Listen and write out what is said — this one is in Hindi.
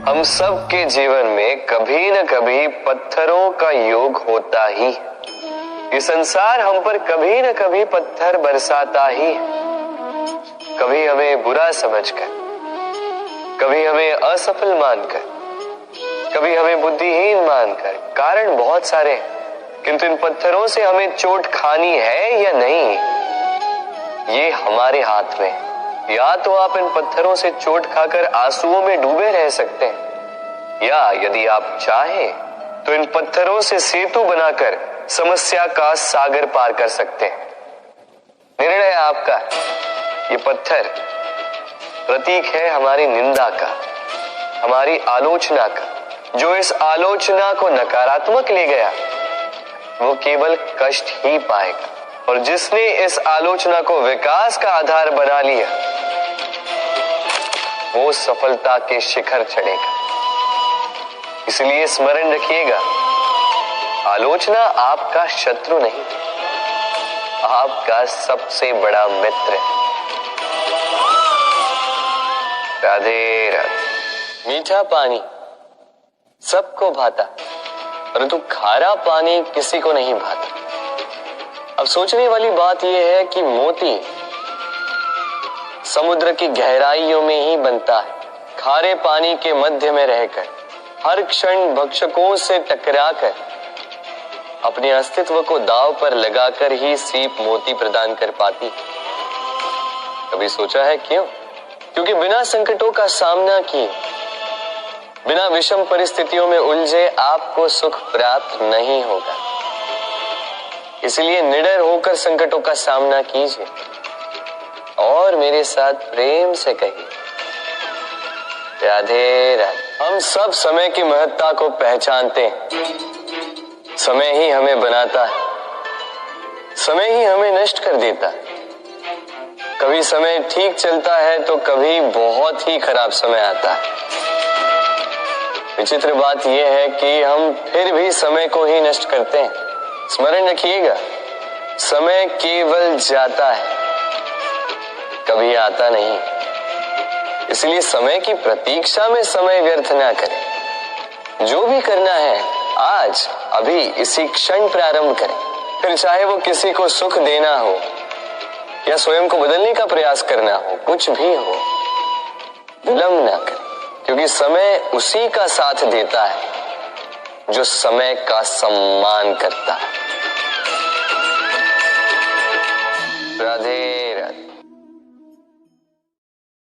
हम सब के जीवन में कभी न कभी पत्थरों का योग होता ही। ये संसार हम पर कभी न कभी पत्थर बरसाता ही। कभी हमें बुरा समझकर, कभी हमें असफल मानकर, कभी हमें बुद्धिहीन मानकर। कारण बहुत सारे हैं, किंतु इन पत्थरों से हमें चोट खानी है या नहीं, ये हमारे हाथ में है। या तो आप इन पत्थरों से चोट खाकर आंसुओं में डूबे रह सकते हैं, या यदि आप चाहें तो इन पत्थरों से सेतु बनाकर समस्या का सागर पार कर सकते हैं। निर्णय आपका है। ये पत्थर प्रतीक है हमारी निंदा का, हमारी आलोचना का। जो इस आलोचना को नकारात्मक ले गया वो केवल कष्ट ही पाएगा, और जिसने इस आलोचना को विकास का आधार बना लिया वो सफलता के शिखर चढ़ेगा। इसलिए स्मरण रखिएगा, आलोचना आपका शत्रु नहीं, आपका सबसे बड़ा मित्र है। राधे राधे। मीठा पानी सबको भाता, परंतु खारा पानी किसी को नहीं भाता। अब सोचने वाली बात यह है कि मोती समुद्र की गहराइयों में ही बनता है। खारे पानी के मध्य में रहकर, हर क्षण भक्षकों से टकराकर, अपने अस्तित्व को दांव पर लगाकर ही सीप मोती प्रदान कर पाती। कभी सोचा है क्यों? क्योंकि बिना संकटों का सामना किए, बिना विषम परिस्थितियों में उलझे आपको सुख प्राप्त नहीं होगा। इसलिए निडर होकर संकटों का सामना कीजिए और मेरे साथ प्रेम से कहिए, राधे राधे। हम सब समय की महत्ता को पहचानते हैं। समय ही हमें बनाता है, समय ही हमें नष्ट कर देता है। कभी समय ठीक चलता है तो कभी बहुत ही खराब समय आता है। विचित्र बात यह है कि हम फिर भी समय को ही नष्ट करते हैं। स्मरण रखिएगा, समय केवल जाता है, कभी आता नहीं। इसलिए समय की प्रतीक्षा में समय व्यर्थ ना करें। जो भी करना है आज अभी इसी क्षण प्रारंभ करें। फिर चाहे वो किसी को सुख देना हो या स्वयं को बदलने का प्रयास करना हो, कुछ भी हो, विलंब ना करें, क्योंकि समय उसी का साथ देता है जो समय का सम्मान करता है।